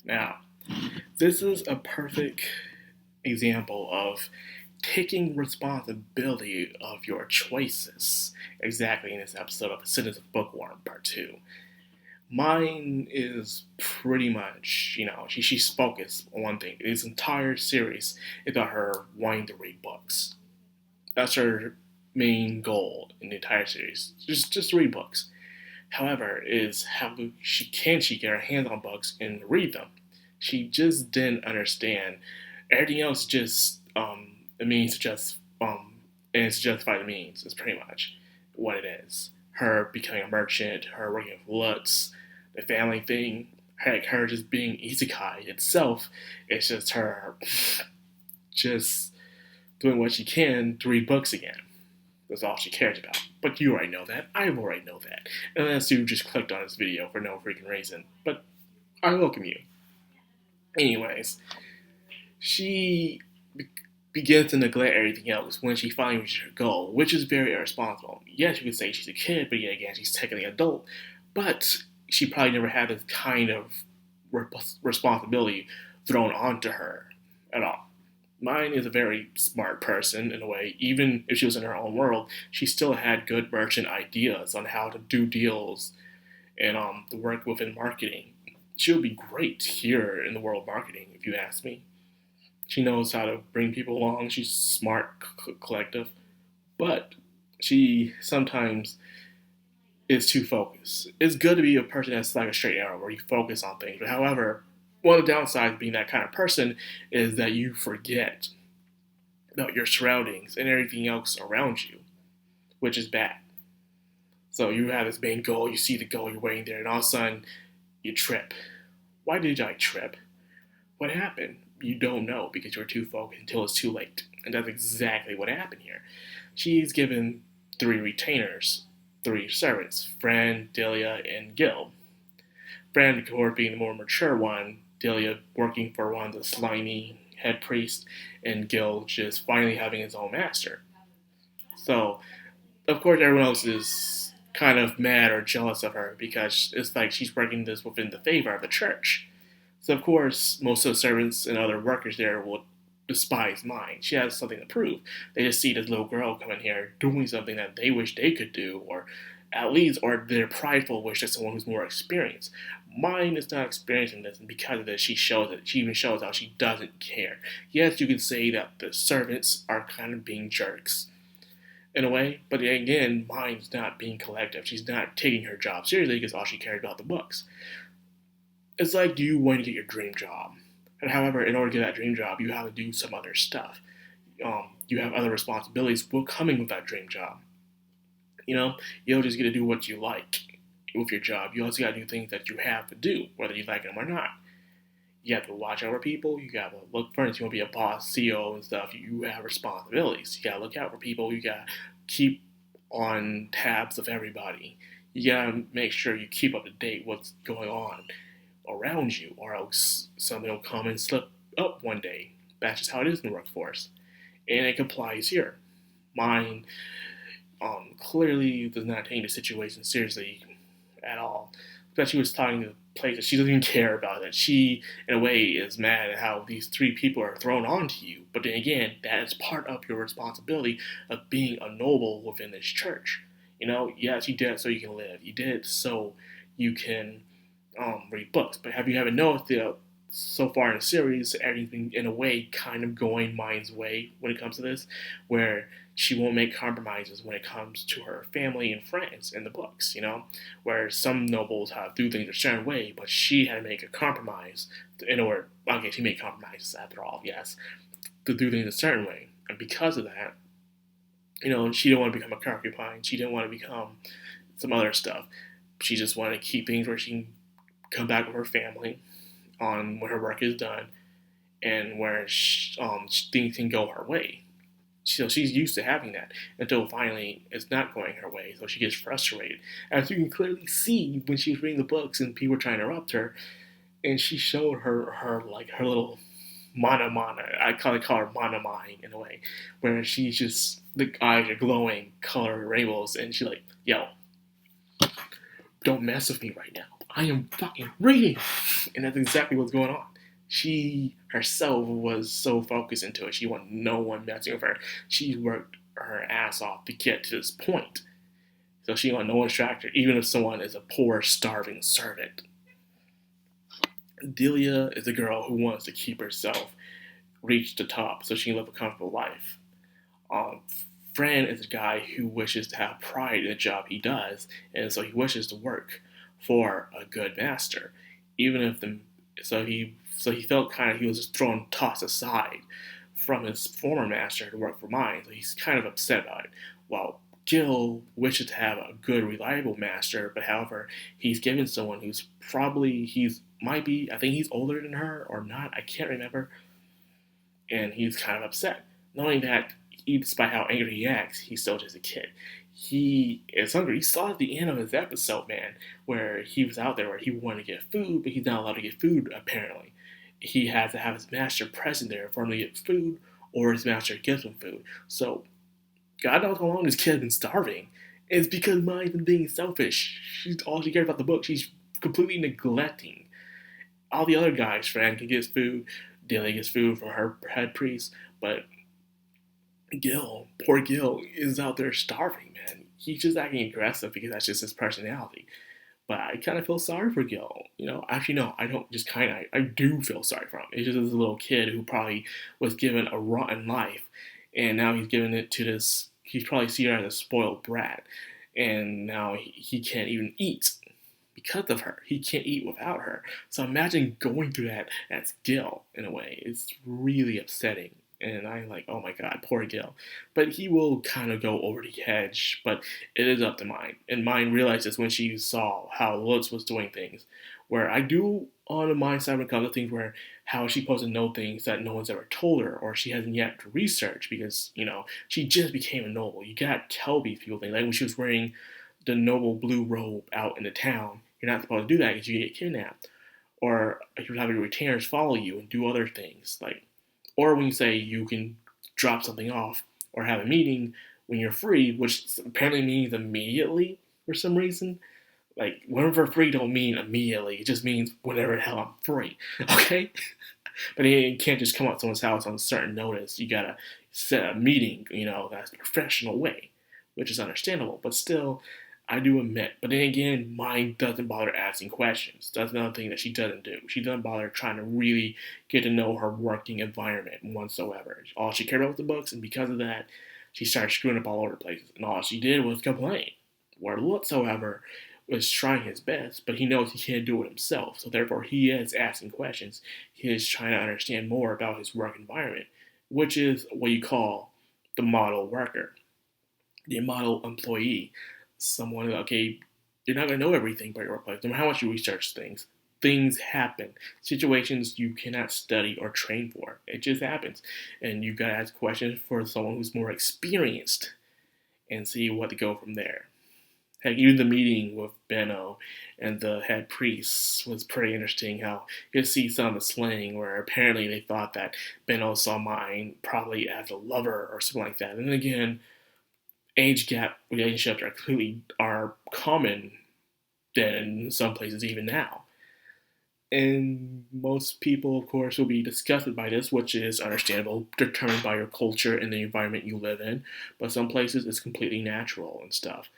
Now, this is a perfect example of taking responsibility of your choices. Exactly in this episode of Ascendance of Bookworm Part 2. Mine is pretty much, she's focused on one thing. This entire series is about her wanting to read books. That's her main goal in the entire series. Just read books. However, is how she get her hands on books and read them. She just didn't understand. Everything else just the means to just and it's justify the means is pretty much what it is. Her becoming a merchant, her working with Lutz, the family thing, heck, her just being isekai itself, it's just her just doing what she can to read books again. That's all she cares about. But you already know that. I already know that. Unless you just clicked on this video for no freaking reason. But I welcome you. Anyways, she begins to neglect everything else when she finally reaches her goal, which is very irresponsible. Yes, you could say she's a kid, but yet again, she's technically an adult. But she probably never had this kind of responsibility thrown onto her at all. Mine is a very smart person in a way. Even if she was in her own world, she still had good merchant ideas on how to do deals and to work within marketing. She would be great here in the world of marketing, if you ask me. She knows how to bring people along. She's smart, collective, but she sometimes is too focused. It's good to be a person that's like a straight arrow where you focus on things. But however, one of the downsides of being that kind of person is that you forget about your surroundings and everything else around you, which is bad. So you have this main goal, you see the goal, you're waiting there, and all of a sudden you trip. Why did I trip? What happened? You don't know because you're too focused until it's too late. And that's exactly what happened here. She's given 3 retainers, 3 servants, Fran, Delia, and Gil. Fran, of course, being the more mature one, Delia working for one of the slimy head priests, and Gil just finally having his own master. So, of course, everyone else is kind of mad or jealous of her because it's like she's working this within the favor of the church. So, of course, most of the servants and other workers there will despise mine. She has something to prove. They just see this little girl coming here doing something that they wish they could do, or at least, or their prideful wish that someone who's more experienced. Mine is not experiencing this, and because of this, she shows it. She even shows how she doesn't care. Yes, you can say that the servants are kind of being jerks in a way, but again, mine's not being collective. She's not taking her job seriously because all she cares about the books. It's like you want to get your dream job. And however, in order to get that dream job, you have to do some other stuff. You have other responsibilities coming with that dream job. You don't just get to do what you like with your job. You also got to do things that you have to do, whether you like them or not. You have to watch over people. You got to look for it. You want to be a boss, CEO, and stuff. You have responsibilities. You got to look out for people. You got to keep on tabs of everybody. You got to make sure you keep up to date what's going on around you, or else something will come and slip up one day. That's just how it is in the workforce, and it applies here. Mine clearly does not take the situation seriously at all. But she was talking to places she doesn't even care about it. She, in a way, is mad at how these 3 people are thrown onto you. But then again, that is part of your responsibility of being a noble within this church. Yes, you did it so you can live. You did it so you can read books. But have you ever noticed that so far in the series, everything's been in a way kind of going Mind's way when it comes to this, where she won't make compromises when it comes to her family and friends in the books, where some nobles have to do things a certain way, but she had to make a compromise in order, okay, she made compromises after all, yes, to do things a certain way. And because of that, she didn't want to become a concubine, she didn't want to become some other stuff. She just wanted to keep things where she can come back with her family on when her work is done and where things can go her way. So she's used to having that until finally it's not going her way. So she gets frustrated. As you can clearly see when she's reading the books and people are trying to interrupt her, and she showed her little mana. I call her mana mind in a way, where she's just, the eyes are glowing, color rainbows, and she's like, yo, don't mess with me right now. I am fucking reading. And that's exactly what's going on. She herself was so focused into it. She wanted no one messing with her. She worked her ass off to get to this point. So she wanted no one distract her, even if someone is a poor, starving servant. Delia is a girl who wants to keep herself reach the top so she can live a comfortable life. Um, Fran is a guy who wishes to have pride in the job he does, and so he wishes to work for a good master, even if the he felt kind of he was just tossed aside from his former master to work for mine, so he's kind of upset about it. While Gil wishes to have a good, reliable master, but however, he's given someone who's probably might be I think he's older than her or not, I can't remember, and he's kind of upset, knowing that despite how angry he acts, he's still just a kid. He is hungry. You saw at the end of his episode, man, where he was out there where he wanted to get food, but he's not allowed to get food, apparently. He has to have his master present there for him to get food, or his master gives him food. So, God knows how long this kid's been starving. It's because Mai's been being selfish. All she cares about the book. She's completely neglecting. All the other guys, Fran can get food, Dilly gets food from her head priest, but Gil, poor Gil, is out there starving, man. He's just acting aggressive because that's just his personality. But I kind of feel sorry for Gil. Actually, no, I don't just kind of. I do feel sorry for him. It's just this little kid who probably was given a rotten life, and now he's giving it to this. He's probably seen her as a spoiled brat, and now he can't even eat because of her. He can't eat without her. So imagine going through that as Gil, in a way. It's really upsetting. And I'm like, oh my god, poor Gil. But he will kind of go over the edge, but it is up to Mine. And Mine realized this when she saw how Lutz was doing things. Where I do on the Mine side when it comes to things where how she's supposed to know things that no one's ever told her or she hasn't yet researched because, she just became a noble. You gotta tell these people things. Like when she was wearing the noble blue robe out in the town, you're not supposed to do that because you get kidnapped. Or you have your retainers follow you and do other things. Or when you say you can drop something off or have a meeting when you're free, which apparently means immediately for some reason. Like, whenever free don't mean immediately. It just means whenever the hell I'm free. Okay? But you can't just come out to someone's house on certain notice. You gotta set a meeting, that's the professional way, which is understandable. But still, I do admit. But then again, Mine doesn't bother asking questions. That's another thing that she doesn't do. She doesn't bother trying to really get to know her working environment whatsoever. All she cared about was the books, and because of that, she started screwing up all over the place. And all she did was complain. Where Lutz, however, was trying his best, but he knows he can't do it himself. So therefore, he is asking questions. He is trying to understand more about his work environment, which is what you call the model worker, the model employee. Someone, okay, you're not going to know everything about your workplace. No matter how much you research things happen. Situations you cannot study or train for. It just happens. And you've got to ask questions for someone who's more experienced and see what to go from there. Heck, even the meeting with Benno and the head priest was pretty interesting. How you could see some of the slang where apparently they thought that Benno saw Mine probably as a lover or something like that. And then again, age gap relationships are common than some places even now. And most people, of course, will be disgusted by this, which is understandable, determined by your culture and the environment you live in. But some places it's completely natural and stuff.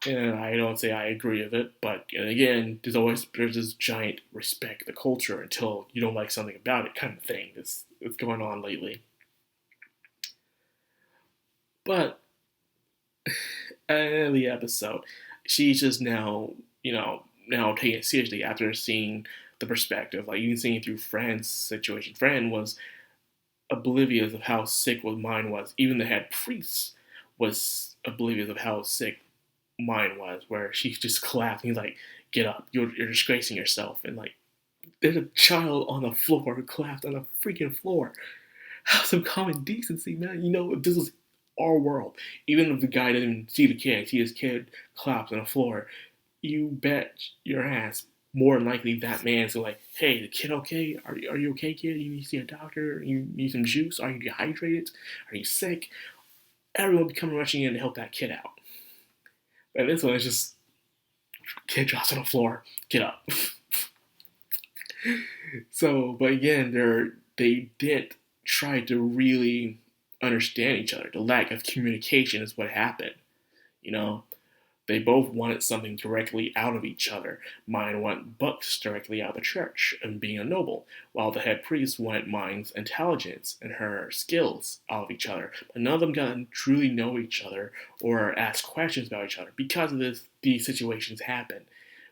And I don't say I agree with it, but again, there's this giant respect the culture until you don't like something about it kind of thing that's going on lately. But in the episode, she's just now taking it seriously after seeing the perspective. Like, you can see through Fran's situation. Fran was oblivious of how sick Mine was. Even the head priest was oblivious of how sick Mine was, where she just collapsed and he's like, get up, you're disgracing yourself. And like, there's a child on the floor who collapsed on the freaking floor. Have some common decency, man. This is our world. Even if the guy doesn't see the kid, see his kid collapse on the floor, you bet your ass more than likely that man's like, hey, the kid okay? Are you okay, kid? You need to see a doctor? You need some juice? Are you dehydrated? Are you sick? Everyone will be coming rushing in to help that kid out. And this one is just Kid drops on the floor. Get up. So, but again, they did try to really understand each other. The lack of communication is what happened. You know, they both wanted something directly out of each other. Mine wanted books directly out of the church and being a noble, while the head priest wanted Mine's intelligence and her skills out of each other. But none of them got to truly know each other or ask questions about each other because of this. These situations happen,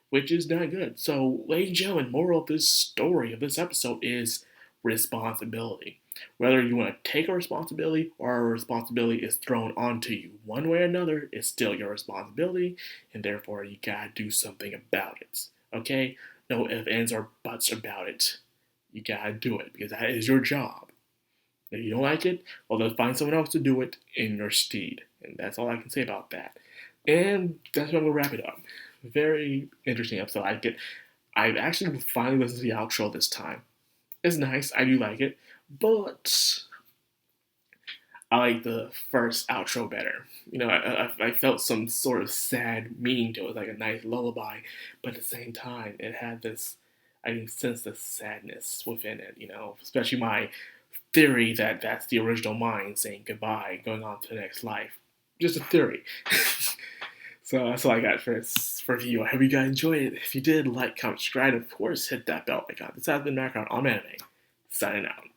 which is not good. So, ladies and gentlemen, moral of this story, of this episode, is responsibility. Whether you want to take a responsibility or a responsibility is thrown onto you, one way or another, it's still your responsibility, and therefore you gotta do something about it. Okay? No ifs, ands, or buts about it. You gotta do it because that is your job. If you don't like it, well, then find someone else to do it in your stead. And that's all I can say about that. And that's where I'm gonna wrap it up. Very interesting episode. I actually finally listened to the outro this time. It's nice. I do like it. But I like the first outro better. You know, I felt some sort of sad meaning to it, like a nice lullaby. But at the same time, it had this, I can sense the sadness within it, you know, especially my theory that that's the original mind saying goodbye, going on to the next life. Just a theory. So that's all I got for you. I hope you guys enjoyed it. If you did, like, comment, subscribe, and of course, hit that bell icon. This has been Madcrownxox on anime. Signing out.